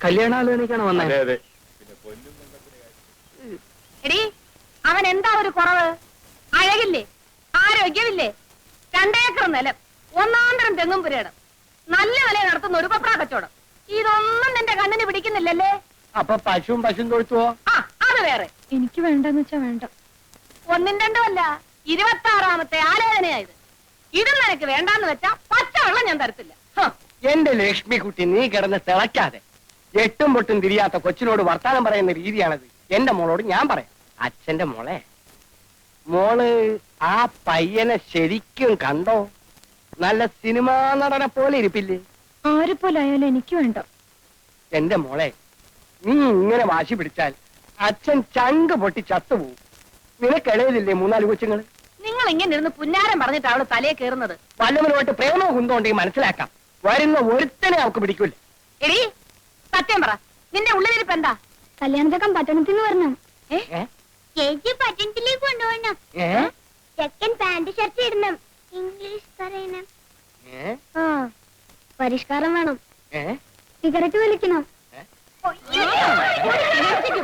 കല്യാണാലോചനക്കാണ് വന്നത്. എടി അവൻ എന്താ ഒരു കുറവ്? അഴകില്ലേ, ആരോഗ്യമില്ലേ, 2 ഏക്കർ നിലം, 1 തെങ്ങും പുരയിടം, നല്ല വില നടത്തുന്ന ഒരു പപ്രാ കച്ചവടം, ഇതൊന്നും നിന്റെ കണ്ണിന് പിടിക്കുന്നില്ലല്ലേ? അപ്പൊ പശുവും തൊഴുത്തുവോ? ആ, അത് വേറെ. എനിക്ക് വേണ്ടെന്ന് വെച്ചാ വേണ്ട. 1 2 അല്ല, 26ാമത്തെ ആലോചനയായത്. ഇതും നിനക്ക് വേണ്ടാന്ന് വെച്ചാ പച്ചവെള്ളം ഞാൻ തരത്തില്ല. എന്റെ ലക്ഷ്മി കുട്ടി, നീ കിടന്ന് തിളയ്ക്കാതെ. 8ഉം പൊട്ടും തിരിയാത്ത കൊച്ചിനോട് വർത്താനം പറയുന്ന രീതിയാണത്. എന്റെ മോളോട് ഞാൻ പറയാം. അച്ഛന്റെ മോള് ആ പയ്യനെ ശരിക്കും കണ്ടോ? നല്ല സിനിമാ നടനെ പോലെ ഇരിപ്പില്ലേ? ആരെ പോലെ ആയാലും എനിക്ക് വേണ്ട. എന്റെ മോളെ, നീ ഇങ്ങനെ വാശി പിടിച്ചാൽ അച്ഛൻ ചങ്ക് പൊട്ടി ചത്തുപോകും. നിനക്കിടയിലില്ലേ 3-4 കൊച്ചുങ്ങള്? നിങ്ങൾ ഇങ്ങനെ ഇരുന്ന് പുന്നാരം പറഞ്ഞിട്ട് അവള് തലയെ കയറുന്നത്. വല്ലവനുമായിട്ട് പ്രേമോ കുന്തോണ്ടെങ്കിൽ മനസ്സിലാക്കാം. വരുന്ന ഒരുത്തനെ അവൾക്ക് പിടിക്കൂല. എടി സത്യം പറ, നിന്റെ ഉള്ളിലിരിപ്പ് എന്താ? കല്യാണത്തൊക്കെ പട്ടണത്തിന് വരണം. ചേച്ചി പട്ടണത്തിലേക്ക് കൊണ്ടുപോകണം. ചെക്കൻ പാന്റ് ഷർട്ട് ഇടണം, ഇംഗ്ലീഷ് പറയണം, പരിഷ്കാരം വേണം, സിഗരറ്റ് വലിക്കണം,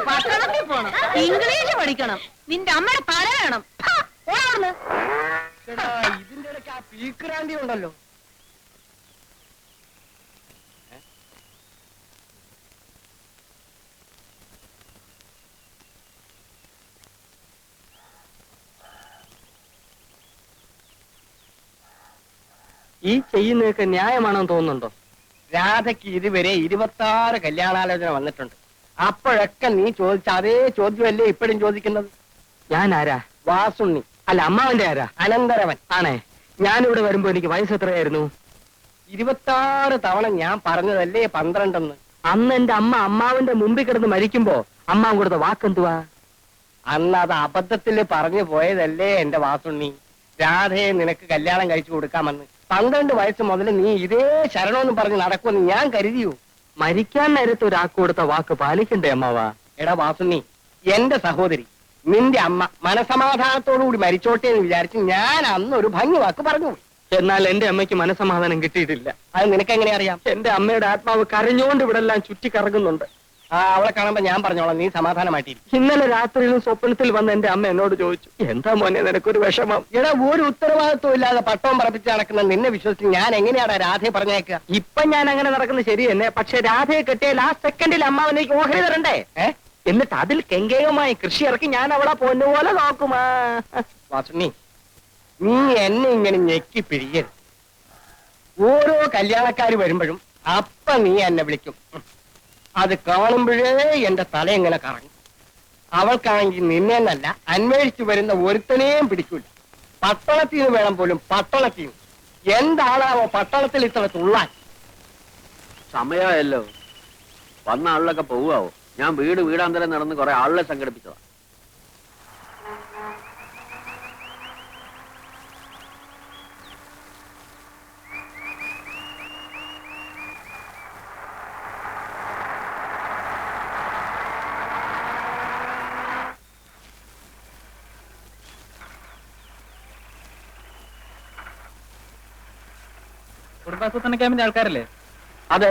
പട്ടണത്തിൽ പോണം, ഇംഗ്ലീഷ് പഠിക്കണം, നിന്റെ അമ്മയുടെ തല വേണം. ഇതിന്റെ ഇടയ്ക്ക് ആ പീക്രാന്തി ഉണ്ടല്ലോ. ഈ ചെയ്യുന്നതൊക്കെ ന്യായമാണെന്ന് തോന്നുന്നുണ്ടോ? രാധയ്ക്ക് ഇതുവരെ 26 കല്യാണാലോചന വന്നിട്ടുണ്ട്. അപ്പോഴൊക്കെ നീ ചോദിച്ച അതേ ചോദ്യമല്ലേ ഇപ്പോഴും ചോദിക്കുന്നത്? ഞാൻ ആരാ? വാസുണ്ണി. അല്ല, അമ്മാവന്റെ ആരാ? അനന്തരവൻ ആണേ. ഞാനിവിടെ വരുമ്പോ എനിക്ക് വയസ്സ് എത്രയായിരുന്നു? 26 തവണ ഞാൻ പറഞ്ഞതല്ലേ 12. അന്ന് എന്റെ അമ്മാവന്റെ മുമ്പിൽ കിടന്ന് മരിക്കുമ്പോ അമ്മാവൻ കൊടുത്ത വാക്കെന്തുവാ? അന്ന് അത് അബദ്ധത്തില് പറഞ്ഞു പോയതല്ലേ എന്റെ വാസുണ്ണി. രാധയെ നിനക്ക് കല്യാണം കഴിച്ചു കൊടുക്കാമെന്ന്. 12 വയസ്സ് മുതൽ നീ ഇതേ ശരണമെന്ന് പറഞ്ഞ് നടക്കുമെന്ന് ഞാൻ കരുതിയോ? മരിക്കാൻ നേരത്തെ ഒരാൾക്ക് കൊടുത്ത വാക്ക് പാലിക്കണ്ടേ അമ്മാവാ? എടാ വാസുണ്ണി, എന്റെ സഹോദരി, നിന്റെ അമ്മ മനസമാധാനത്തോടുകൂടി മരിച്ചോട്ടെ എന്ന് വിചാരിച്ച് ഞാൻ അന്ന് ഒരു ഭംഗി വാക്ക് പറഞ്ഞു. എന്നാൽ എന്റെ അമ്മയ്ക്ക് മനസമാധാനം കിട്ടിയിട്ടില്ല. അത് നിനക്ക് എങ്ങനെ അറിയാം? എന്റെ അമ്മയുടെ ആത്മാവ് കരഞ്ഞുകൊണ്ട് ഇവിടെ എല്ലാം ചുറ്റിക്കറങ്ങുന്നുണ്ട്. അവളെ കാണുമ്പോ ഞാൻ പറഞ്ഞോളാം, നീ സമാധാനമായിട്ടിരിക്കും. ഇന്നലെ രാത്രിയിലും സ്വപ്നത്തിൽ വന്ന് എന്റെ അമ്മ എന്നോട് ചോദിച്ചു, എന്താ മോനെ നിനക്കൊരു വിഷമം? എടാ, ഒരു ഉത്തരവാദിത്വം ഇല്ലാതെ പട്ടവും പറപ്പിച്ച് നടക്കുന്ന നിന്നെ വിശ്വസിച്ച് ഞാൻ എങ്ങനെയാടാ രാധയെ പറഞ്ഞേക്കുക? ഇപ്പൊ ഞാൻ അങ്ങനെ നടക്കുന്നത് ശരി തന്നെ. പക്ഷെ രാധയെ കെട്ടിയാൽ ആ സെക്കൻഡിൽ അമ്മാവനേക്ക് ഓഹരി തരണ്ടേ? എന്നിട്ട് അതിൽ കെങ്കേയമായി കൃഷി ഇറക്കി ഞാൻ അവളെ പൊന്നുപോലെ നോക്കുമാ. വാസുണ്ണി, നീ എന്നെ ഇങ്ങനെ ഞെക്കി പിരിയരുത്. ഓരോ കല്യാണക്കാര് വരുമ്പോഴും അപ്പ നീ എന്നെ വിളിക്കും. അത് കാണുമ്പോഴേ എന്റെ തല എങ്ങനെ കറങ്ങും. അവൾക്കാണെങ്കിൽ നിന്നെ എന്നല്ല, അന്വേഷിച്ചു വരുന്ന ഒരുത്തനെയും പിടിക്കൂല. പട്ടണത്തിൽ നിന്ന് വേണം പോലും, പട്ടണത്തിൽ നിന്ന്. എന്താണാവോ പട്ടണത്തിൽ ഇത്ര തുള്ളാൻ? സമയമല്ലോ, വന്ന ആളിലൊക്കെ പോവാവോ? ഞാൻ വീടാന്തരം നടന്ന് കുറെ ആളുകളെ സംഘടിപ്പിച്ചതാ. കുടുംബാസൂത്രണ ക്യാമ്പിന്റെ ആൾക്കാരല്ലേ? അതെ.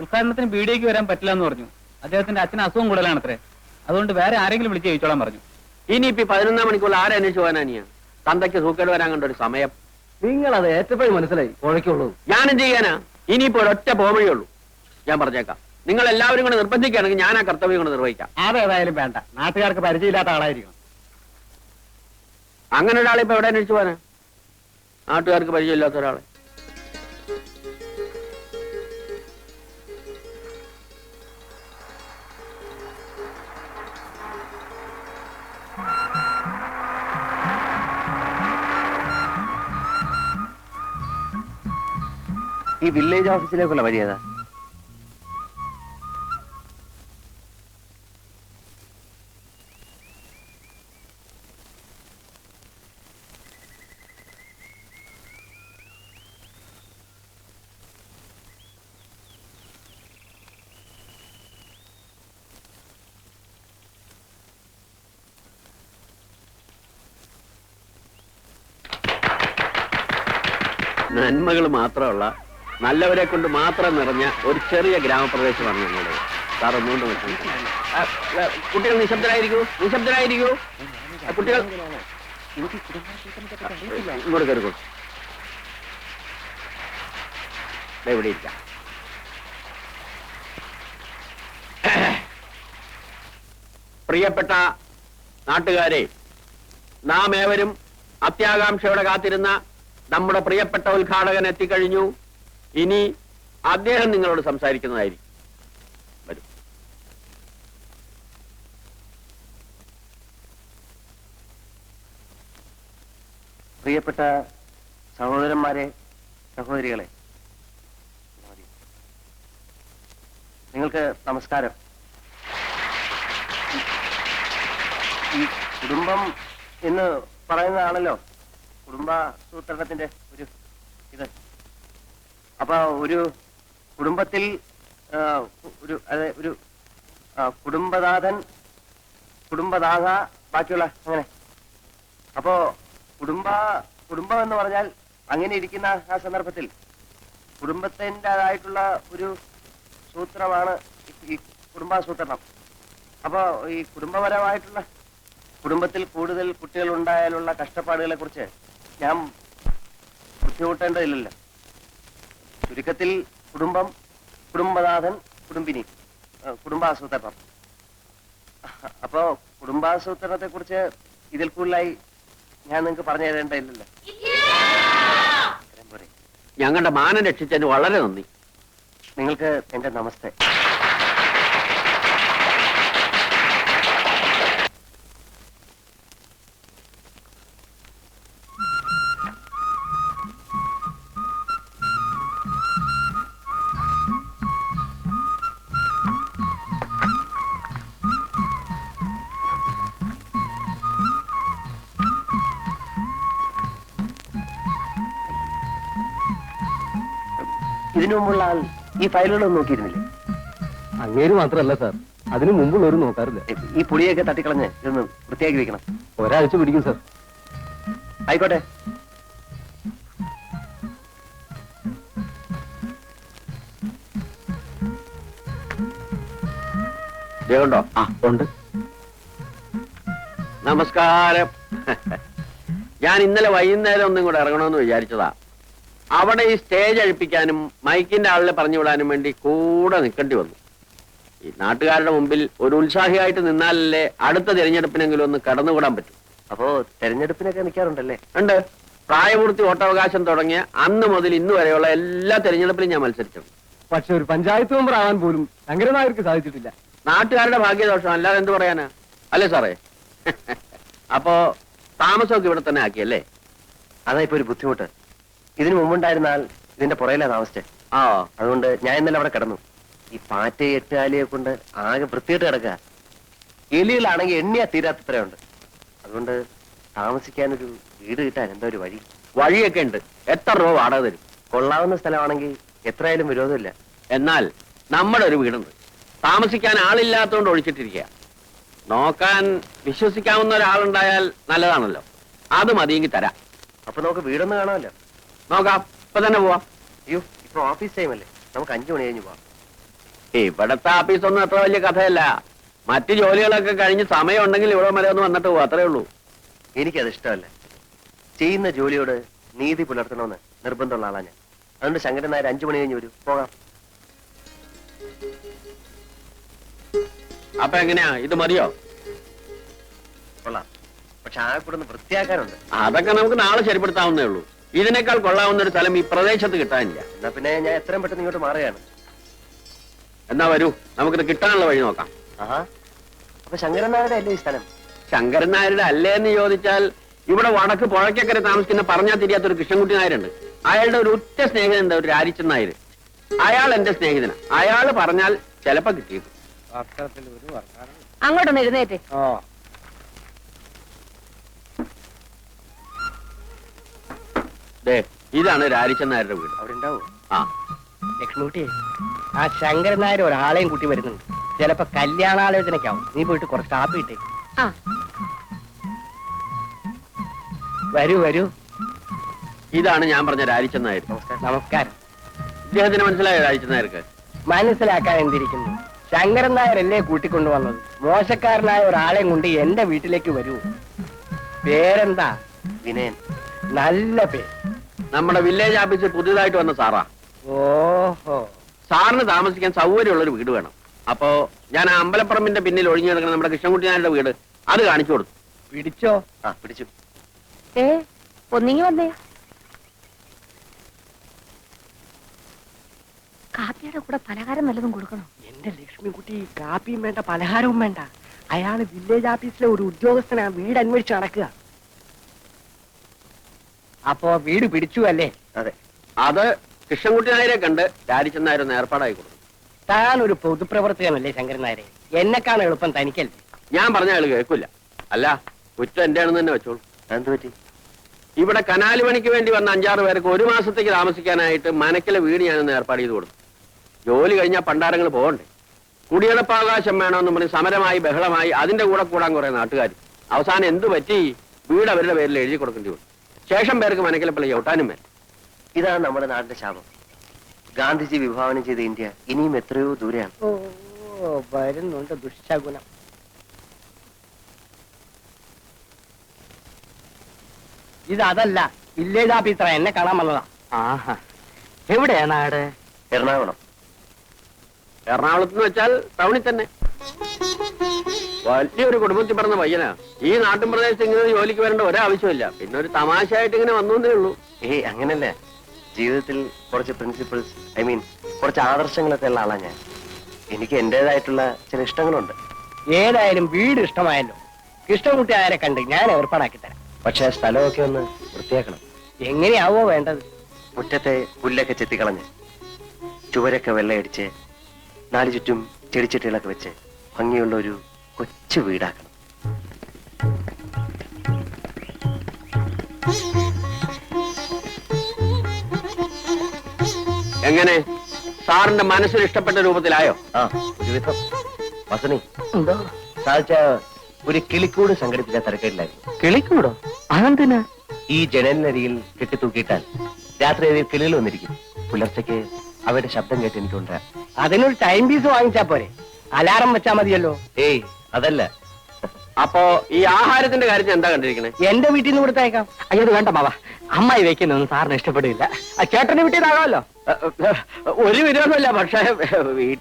ഉദ്ഘാടനത്തിന് വീഡിയോക്ക് വരാൻ പറ്റില്ല എന്ന് പറഞ്ഞു. അദ്ദേഹത്തിന്റെ അച്ഛന് അസുഖം കൂടുതലാണത്രേ. അതുകൊണ്ട് വേറെ ആരെങ്കിലും വിളിച്ച് ചോദിച്ചോളാൻ പറഞ്ഞു. ഇനിയിപ്പോ 11 മണിക്കൂർ ആരെ അന്വേഷിച്ചു പോകാനാ? തന്തയ്ക്ക് സൂക്കേട് വരാൻ കണ്ട ഒരു സമയം. നിങ്ങളത് ഏറ്റപ്പോഴും മനസ്സിലായി. കുഴക്കുള്ളൂ. ഞാനും ചെയ്യാനാ? ഇനിയിപ്പോ ഒരൊറ്റ പോവഴിയുള്ളൂ. ഞാൻ പറഞ്ഞേക്കാം, നിങ്ങൾ എല്ലാവരും കൂടെ നിർബന്ധിക്കുകയാണെങ്കിൽ ഞാൻ ആ കർത്തവ്യം കൊണ്ട് നിർവഹിക്കാം. അതേതായാലും വേണ്ട. നാട്ടുകാർക്ക് പരിചയമില്ലാത്ത ആളായിരിക്കണം. അങ്ങനെ ഒരാളെ ഇപ്പൊ എവിടെ അന്വേഷിച്ചു പോകാനാ? നാട്ടുകാർക്ക് പരിചയമില്ലാത്ത ഒരാളെ. ഈ വില്ലേജ് ഓഫീസിലേക്കുള്ള വഴി ഏതാ? നന്മകൾ മാത്രമുള്ള നല്ലവരെ കൊണ്ട് മാത്രം നിറഞ്ഞ ഒരു ചെറിയ ഗ്രാമപ്രദേശമാണ് ഞങ്ങളുടെ. സാർ ഒന്നുകൊണ്ട് കുട്ടികൾ നിശബ്ദരായിരിക്കൂ, നിശബ്ദരായിരിക്കൂ. കുട്ടികൾ ഇങ്ങോട്ട് കയറിക്കോളൂ. ഇവിടെ ഇരിക്കാം. പ്രിയപ്പെട്ട നാട്ടുകാരെ, നാം ഏവരും അത്യാകാംക്ഷയോടെ കാത്തിരുന്ന നമ്മുടെ പ്രിയപ്പെട്ട ഉദ്ഘാടകൻ എത്തിക്കഴിഞ്ഞു. ഇനി അദ്ദേഹം നിങ്ങളോട് സംസാരിക്കുന്നതായിരിക്കും. വരൂ. പ്രിയപ്പെട്ട സഹോദരന്മാരെ, സഹോദരികളെ, നിങ്ങൾക്ക് നമസ്കാരം. ഈ കുടുംബം എന്ന് പറയുന്നതാണല്ലോ കുടുംബാസൂത്രണത്തിന്റെ ഒരു ഇത്. അപ്പൊ ഒരു കുടുംബത്തിൽ ഒരു കുടുംബനാഥൻ, കുടുംബനാഥ, ബാക്കിയുള്ള അങ്ങനെ. അപ്പോ കുടുംബം എന്ന് പറഞ്ഞാൽ അങ്ങനെ ഇരിക്കുന്ന ആ സന്ദർഭത്തിൽ കുടുംബത്തിൻ്റെതായിട്ടുള്ള ഒരു സൂത്രമാണ് ഈ കുടുംബാസൂത്രണം. അപ്പോ ഈ കുടുംബപരമായിട്ടുള്ള കുടുംബത്തിൽ കൂടുതൽ കുട്ടികൾ ഉണ്ടായാലുള്ള കഷ്ടപ്പാടുകളെ കുറിച്ച് ഞാൻ ബുദ്ധിമുട്ടേണ്ടതില്ലല്ലോ. ചുരുക്കത്തിൽ കുടുംബം, കുടുംബനാഥൻ, കുടുംബിനി, കുടുംബാസൂത്രണം. അപ്പോ കുടുംബാസൂത്രണത്തെ കുറിച്ച് ഇതിൽ കൂടുതലായി ഞാൻ നിങ്ങൾക്ക് പറഞ്ഞു തരേണ്ടതില്ലല്ലോ. ഞങ്ങളുടെ മാനം രക്ഷിച്ചതിന് വളരെ നന്ദി. നിങ്ങൾക്ക് എന്റെ നമസ്തേ. ഇതിനു മുമ്പുള്ള ആൾ ഈ ഫയലുകളൊന്നും നോക്കിയിരുന്നില്ലേ? അങ്ങേര് മാത്രമല്ല സാർ, അതിനു മുമ്പുള്ളവരും നോക്കാറില്ല. ഈ പുളിയൊക്കെ തട്ടിക്കളഞ്ഞ് ഇതൊന്ന് വൃത്തിയാക്കി വെക്കണം. ഒരാഴ്ച പിടിക്കും സാർ. ആയിക്കോട്ടെ. ദേവുണ്ടോ? ആ ഉണ്ട്. നമസ്കാരം. ഞാൻ ഇന്നലെ വൈകുന്നേരം ഒന്നും കൂടെ ഇറങ്ങണമെന്ന് വിചാരിച്ചതാ. അവിടെ ഈ സ്റ്റേജ് അഴിപ്പിക്കാനും മൈക്കിന്റെ ആളിനെ പറഞ്ഞു വിടാനും വേണ്ടി കൂടെ നിൽക്കേണ്ടി വന്നു. ഈ നാട്ടുകാരുടെ മുമ്പിൽ ഒരു ഉത്സാഹിയായിട്ട് നിന്നാലല്ലേ അടുത്ത തിരഞ്ഞെടുപ്പിനെങ്കിലും ഒന്ന് കടന്നുകൂടാൻ പറ്റും. അപ്പോ തെരഞ്ഞെടുപ്പിനൊക്കെ നിൽക്കാറുണ്ടല്ലേ? ഉണ്ട്. പ്രായപൂർത്തി വോട്ടവകാശം തുടങ്ങിയ അന്ന് മുതൽ ഇന്ന് വരെയുള്ള എല്ലാ തെരഞ്ഞെടുപ്പിലും ഞാൻ മത്സരിച്ചിട്ടുണ്ട്. പക്ഷെ ഒരു പഞ്ചായത്ത് മെമ്പർ ആവാൻ പോലും ശങ്കരനായർക്ക് സാധിച്ചിട്ടില്ല. നാട്ടുകാരുടെ ഭാഗ്യദോഷം, അല്ലാതെ എന്ത് പറയാനാ, അല്ലേ സാറേ? അപ്പോ താമസമൊക്കെ ഇവിടെ തന്നെ ആക്കിയല്ലേ? അതാ ഇപ്പൊ ഒരു ബുദ്ധിമുട്ട്. ഇതിനു മുമ്പുണ്ടായിരുന്നാൽ ഇതിന്റെ പുറയിലാ താമസിച്ചേ. ആ, അതുകൊണ്ട് ഞാൻ ഇന്നലെ അവിടെ കിടന്നു. ഈ പാറ്റ എട്ടുകാലിയെ കൊണ്ട് ആകെ വൃത്തിയായിട്ട് കിടക്കുക. എലികളാണെങ്കിൽ എണ്ണിയാ തീരാത്തത്രയുണ്ട്. അതുകൊണ്ട് താമസിക്കാനൊരു വീട് കിട്ടാൻ എന്താ ഒരു വഴി? വഴിയൊക്കെ ഉണ്ട്. എത്ര രൂപ വാടക തരും? കൊള്ളാവുന്ന സ്ഥലമാണെങ്കിൽ എത്രയായാലും വിരോധമില്ല. എന്നാൽ നമ്മുടെ ഒരു വീടുണ്ട്, താമസിക്കാൻ ആളില്ലാത്തതുകൊണ്ട് ഒഴിച്ചിട്ടിരിക്കുക. നോക്കാൻ വിശ്വസിക്കാവുന്ന ഒരാളുണ്ടായാൽ നല്ലതാണല്ലോ. അത് മതിയെങ്കിൽ തരാം. അപ്പൊ നമുക്ക് വീടൊന്ന് കാണാമല്ലോ. നോക്കാം, ഇപ്പൊ തന്നെ പോവാം. അയ്യോ, ഇപ്പൊ ഓഫീസ് ടൈം അല്ലേ, നമുക്ക് 5 മണി കഴിഞ്ഞ് പോവാം. ഇവിടത്തെ ഓഫീസൊന്നും അത്ര വലിയ കഥയല്ല. മറ്റു ജോലികളൊക്കെ കഴിഞ്ഞ് സമയം ഉണ്ടെങ്കിൽ ഇവിടെ വരെ ഒന്ന് വന്നിട്ട് പോവാ, അത്രേ ഉള്ളൂ. എനിക്കത് ഇഷ്ടമല്ല. ചെയ്യുന്ന ജോലിയോട് നീതി പുലർത്തണമെന്ന് നിർബന്ധമുള്ള ആളാ ഞാൻ. അതുകൊണ്ട് ശങ്കരൻ നായർ 5 മണി കഴിഞ്ഞ് വരൂ, പോകാം. അപ്പൊ എങ്ങനെയാ, ഇത് മതിയോ? കൊള്ളാം, പക്ഷെ ആ കൂടെ ഒന്ന് വൃത്തിയാക്കാനുണ്ട്. അതൊക്കെ നമുക്ക് നാളെ ശരിപ്പെടുത്താവുന്നേ ഉള്ളൂ. ഇതിനേക്കാൾ കൊള്ളാവുന്ന ഒരു സ്ഥലം ഈ പ്രദേശത്ത് കിട്ടാനില്ല. എന്നാ പിന്നെ ഞാൻ എത്രയും പെട്ടെന്ന് ഇങ്ങോട്ട് മാറുകയാണ്. എന്നാ വരൂ, നമുക്കിത് കിട്ടാനുള്ള വഴി നോക്കാം. ആഹാ, അപ്പൊ ശങ്കരൻ നായരുടെ അല്ലേ ഈ സ്ഥലം? ശങ്കരൻ നായരുടെ അല്ലേ എന്ന് ചോദിച്ചാൽ, ഇവിടെ വടക്ക് പുഴയ്ക്കക്കരെ താമസിക്കുന്ന പറഞ്ഞാൽ തിരിയാത്തൊരു കൃഷ്ണൻകുട്ടി നായരുണ്ട്. അയാളുടെ ഒരു ഉറ്റ സ്നേഹിതനുണ്ട്, ഒരു രാരിച്ചൻ നായർ. അയാൾ എന്റെ സ്നേഹിതനാ. അയാൾ പറഞ്ഞാൽ ചിലപ്പോ കിട്ടിയിട്ടു. അങ്ങോട്ടൊന്ന് എഴുന്നേറ്റ്. ഇതാണ് രാരിച്ചൻ നായരുടെ വീട്. അവിടെ ഉണ്ടാവും. ആ, ലക്ഷ്മിക്കുട്ടി, ആ ശങ്കരൻ നായർ ഒരാളെയും കൂട്ടി വരുന്നുണ്ട്. ചിലപ്പോ കല്യാണാലോചനയ്ക്കാവും. നീ പോയിട്ട് കുറച്ച് കാപ്പി ഇട്ടേ. ആ, വരൂ വരൂ. ഇതാണ് ഞാൻ പറഞ്ഞ രാരിച്ചൻ നായർ. നമസ്കാരം. ഇദ്ദേഹത്തിന് മനസ്സിലായോ രാജിച്ച നായർക്ക്? മനസ്സിലാക്കാൻ എന്തിരിക്കുന്നു? ശങ്കരൻ നായരല്ലേ കൂട്ടിക്കൊണ്ടുവന്നത്. മോശക്കാരനായ ഒരാളെയും കൊണ്ട് എന്റെ വീട്ടിലേക്ക് വരൂ. പേരെന്താ? വിനയൻ. നല്ല പേര്. നമ്മുടെ വില്ലേജ് ഓഫീസിൽ പുതിയതായിട്ട് വന്ന സാറാ. ഓഹോ. സാറിന് താമസിക്കാൻ സൗകര്യമുള്ളൊരു വീട് വേണം. അപ്പോ ഞാൻ ആ അമ്പലപ്പറമ്പിന്റെ പിന്നിൽ ഒഴിഞ്ഞു കിടക്കുന്ന നമ്മുടെ കൃഷ്ണൻകുട്ടി നായരുടെ വീട് അത് കാണിച്ചു കൊടുത്തു. പിടിച്ചോ? ആ പിടിച്ചു. ഒന്നിങ്ങി വന്നേ. കാപ്പിയുടെ കൂടെ പലഹാരം വല്ലതും കൊടുക്കണോ? എന്റെ ലക്ഷ്മിക്കുട്ടി, കാപ്പിയും വേണ്ട പലഹാരവും വേണ്ട. അയാള് വില്ലേജ് ഓഫീസിലെ ഒരു ഉദ്യോഗസ്ഥനാ. വീട് അന്വേഷിച്ച് നടക്കുക. അപ്പോ വീട് പിടിച്ചു അല്ലേ? അതെ. അത് കൃഷ്ണൻകുട്ടി നായരെ കണ്ട് രാജിച്ച നായർ ഒന്ന് ഏർപ്പാടായി കൊടുത്തു. താൻ ഒരു പൊതുപ്രവർത്തകനല്ലേ ശങ്കരൻ നായരെ? എന്നെക്കാണ് എളുപ്പം തനിക്കല്ലേ? ഞാൻ പറഞ്ഞ ആള് കേൾക്കില്ല. അല്ല, കുറ്റം എന്റെ ആണെന്ന് തന്നെ വെച്ചോളൂ. എന്ത് പറ്റി? ഇവിടെ കനാല് പണിക്ക് വേണ്ടി വന്ന 5-6 പേർക്ക് 1 മാസത്തേക്ക് താമസിക്കാനായിട്ട് മനക്കിലെ വീട് ഞാനൊന്ന് ഏർപ്പാട് ചെയ്ത് കൊടുത്തു. ജോലി കഴിഞ്ഞാൽ പണ്ടാരങ്ങൾ പോകണ്ടേ? കുടിയടപ്പാവകാശം വേണമെന്ന് പറഞ്ഞ് സമരമായി ബഹളമായി അതിന്റെ കൂടെ കൂടാൻ കുറെ നാട്ടുകാർ. അവസാനം എന്തു പറ്റി? വീട് അവരുടെ പേരിൽ എഴുതി കൊടുക്കേണ്ടി വന്നു. ശേഷം പേർക്ക് മനക്കിലപ്പള്ളി ചവിട്ടാനും വേണം. ഇതാണ് നമ്മുടെ നാടിന്റെ ശാപം. ഗാന്ധിജി വിഭാവനം ചെയ്ത ഇന്ത്യ ഇനിയും എത്രയോ ദൂരെയാണ്. ഓ, വരുന്നുണ്ട് ദുഷ്ടഗുണം. ഇതല്ല, വില്ലേജ് ഓഫീസറാ. എന്നെ കാണാൻ വന്നതാ. ആഹാ. എവിടെയാ നാട്? എറണാകുളം. എറണാകുളത്ത് എന്ന് വെച്ചാൽ ടൗണിൽ തന്നെ. വലിയൊരു കുടുംബത്തിൽ പറഞ്ഞ പയ്യനാ. ഈ നാട്ടിൻ പ്രദേശത്ത് ഇങ്ങനെ ജോലിക്ക് വരേണ്ട ഒരാവശ്യമില്ല. പിന്നെ ഒരു തമാശയായിട്ട് ഇങ്ങനെ വന്നേ ഉള്ളൂ. അങ്ങനല്ല, ജീവിതത്തിൽ കുറച്ച് പ്രിൻസിപ്പിൾസ്, ഐ മീൻ കുറച്ച് ആദർശങ്ങളൊക്കെ ഉള്ള ആളാ ഞാൻ. എനിക്ക് എന്റേതായിട്ടുള്ള ചില ഇഷ്ടങ്ങളുണ്ട്. ഏതായാലും വീട് ഇഷ്ടമായല്ലോ. കൃഷ്ണൻകുട്ടി ആരെ കണ്ട് ഞാൻ ഏർപ്പാടാക്കി തരാം. പക്ഷെ സ്ഥലമൊക്കെ ഒന്ന് വൃത്തിയാക്കണം. എങ്ങനെയാവോ വേണ്ടത്? മുറ്റത്തെ പുല്ലൊക്കെ ചെത്തിക്കളഞ്ഞ് ചുവരൊക്കെ വെള്ളയടിച്ച് 4 ചുറ്റും ചെടിച്ചട്ടികളൊക്കെ വെച്ച് ഭംഗിയുള്ള ഒരു കൊച്ചു വീടാക്കണം. എങ്ങനെ? സാറിന്റെ മനസ്സിന് ഇഷ്ടപ്പെട്ട രൂപത്തിലായോ? ആ, ഒരുവിധം. വസണി, എന്തോ സാധിച്ച ഒരു കിളിക്കൂട് സംഘടിപ്പിച്ച തിരക്കേടിലായിരുന്നു. കിളിക്കൂടോ? അതെന്തിനാ? ഈ ജനലിനരികിൽ കെട്ടിത്തൂക്കിയിട്ടാൽ രാത്രി അതിൽ കിളികൾ വന്നിരിക്കും. പുലർച്ചയ്ക്ക് അവയുടെ ശബ്ദം കേട്ട് എനിക്ക് കൊണ്ടുവരാം. അതിനൊരു ടൈം പീസ് വാങ്ങിച്ചാ പോരെ? അലാറം വെച്ചാ മതിയല്ലോ. ഏയ്, അതല്ല. അപ്പോ ഈ ആഹാരത്തിന്റെ കാര്യത്തിൽ എന്താ കണ്ടിരിക്കണേ? എന്റെ വീട്ടിൽ നിന്ന് കൊടുത്തേക്കാം. അയ്യത് വേണ്ട മാവാ, അമ്മായി വെക്കുന്നൊന്നും സാറിന് ഇഷ്ടപ്പെടില്ല. ചേട്ടന്റെ വീട്ടിൽ നിന്നാകാമല്ലോ. ഒരു വിരോധമില്ല. പക്ഷേ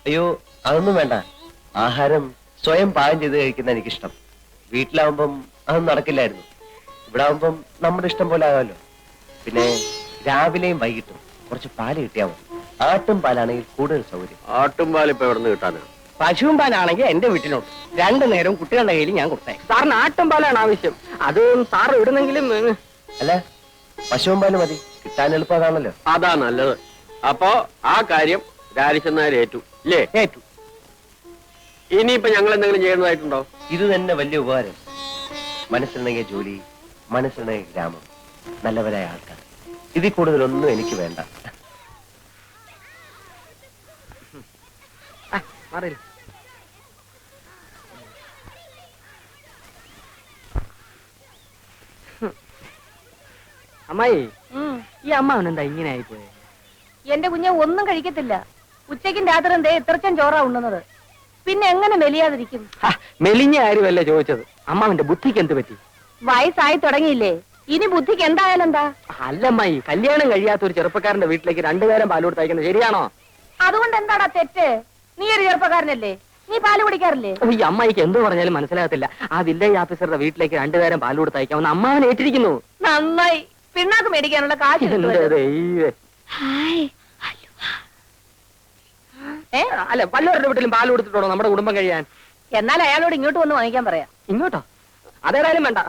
അയ്യോ, അതൊന്നും വേണ്ട. ആഹാരം സ്വയം പാകം ചെയ്ത് കഴിക്കുന്ന എനിക്കിഷ്ടം. വീട്ടിലാവുമ്പം അതൊന്നും നടക്കില്ലായിരുന്നു. ഇവിടെ ആവുമ്പം നമ്മുടെ ഇഷ്ടം പോലെ ആകാമല്ലോ. പിന്നെ രാവിലെയും വൈകിട്ടും കുറച്ച് പാല് കിട്ടിയാൽ മതി. ആട്ടും പാലാണെങ്കിൽ കൂടുതൽ സൗകര്യം. ആട്ടും പാൽ ഇപ്പൊ എവിടെ നിന്ന് കിട്ടാനാണ്? പശുവും പാലാണെങ്കിൽ എന്റെ വീട്ടിലുണ്ട്. 2 നേരവും കുട്ടികളുടെ കയ്യിൽ ഞാൻ കൊടുത്തേ. സാറിന് ആട്ടും പാലാണ് ആവശ്യം. അത് സാറ് ഇടുന്നെങ്കിലും അല്ല, പശുവും പാല് മതി. കിട്ടാൻ എളുപ്പം അതാണല്ലോ. അതാ നല്ലത്. അപ്പോ ആ കാര്യം രാജിച്ചെന്നാർ ഏറ്റു ഇല്ലേ? ഏറ്റു. ഇനിയിപ്പോ ഞങ്ങൾ എന്തെങ്കിലും ചെയ്യുന്നതായിട്ടുണ്ടോ? ഇത് തന്നെ വലിയ ഉപകാരം. മനസ്സിലുണ്ടെങ്കിൽ ജോലി, മനസ്സിലുണ്ടെങ്കിൽ ഗ്രാമം, നല്ലവരായ ആൾക്കാർ. ഇതിൽ കൂടുതലൊന്നും എനിക്ക് വേണ്ട. അമ്മായി, ഈ അമ്മാവനെന്താ ഇങ്ങനെ ആയിപ്പോയെ? എന്റെ കുഞ്ഞെ ഒന്നും കഴിക്കത്തില്ല. ഉച്ചയ്ക്കും രാത്രിയും ദേ ഇത്രച്ചൻ ചോറാ ഉണ്ണുന്നത്. പിന്നെ എങ്ങനെ മെലിയാതിരിക്കും? മെലിഞ്ഞ കാര്യമല്ല ചോദിച്ചത്. അമ്മാവന്റെ ബുദ്ധിക്ക് എന്ത് പറ്റി? വയസ്സായി തുടങ്ങിയില്ലേ? ഇനി ബുദ്ധിക്ക് എന്തായാലും എന്താ? അല്ലമ്മായി, കല്യാണം കഴിയാത്ത ഒരു ചെറുപ്പക്കാരന്റെ വീട്ടിലേക്ക് 2 നേരം പാൽ കൊടുത്ത് അയക്കുന്നത് ശരിയാണോ? അതുകൊണ്ട് എന്താടാ തെറ്റ്? നീ ഒരു ചെറുപ്പക്കാരനല്ലേ? നീ പാല് കുടിക്കാറില്ലേ? ഈ അമ്മായിക്ക് എന്ത് പറഞ്ഞാലും മനസ്സിലാകത്തില്ല. ആ വില്ലേജ് ഓഫീസറുടെ വീട്ടിലേക്ക് 2 നേരം പാൽ കൊടുത്ത് അയക്കാമെന്ന് അമ്മാവൻ ഏറ്റിരിക്കുന്നു. നന്നായി. പിണ്ണാക്ക് മേടിക്കാനുള്ള കാശ് എന്റെ അല്ല, പല്ലവരുടെ വീട്ടിലും പാൽ കൊടുത്തിട്ടുണ്ടോ നമ്മുടെ കുടുംബം കഴിയാൻ? എന്നാൽ അയാളോട് ഇങ്ങോട്ട് വന്ന് വാങ്ങിക്കാൻ പറയാം. ഇങ്ങോട്ടോ? അതേതായാലും വേണ്ട.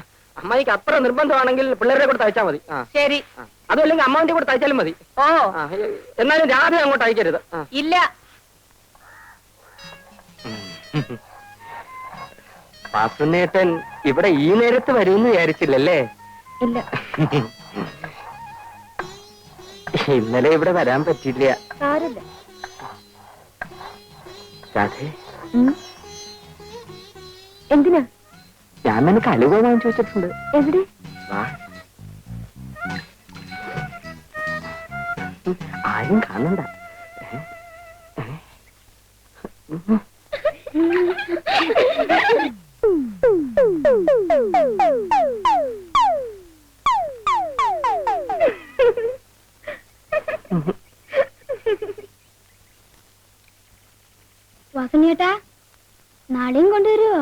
അമ്മായിക്ക് അത്ര നിർബന്ധമാണെങ്കിൽ പിള്ളേരെ കൂടെ തയ്ച്ചാൽ മതി. ശരി. അതുമല്ലെങ്കിൽ അമ്മാവിന്റെ കൂടെ തയ്ച്ചാലും മതി. ഓ, എന്നാലും രാധ അങ്ങോട്ട് അയക്കരുത്. ഇല്ല. വാസുനേട്ടൻ ഇവിടെ ഈ നേരത്ത് വരുമെന്ന് വിചാരിച്ചില്ലല്ലേ? ഇല്ല. ഇന്നലെ ഇവിടെ വരാൻ പറ്റില്ല. സാരമില്ല. രാധേ, എന്തിനാ? ഞാൻ നിനക്ക് അലുവ വാങ്ങിച്ചു വെച്ചിട്ടുണ്ട്. എവിടെ? വാ. ആരും കാണണ്ട. വാസനേട്ടാ നാളെയും കൊണ്ടുവരുവോ?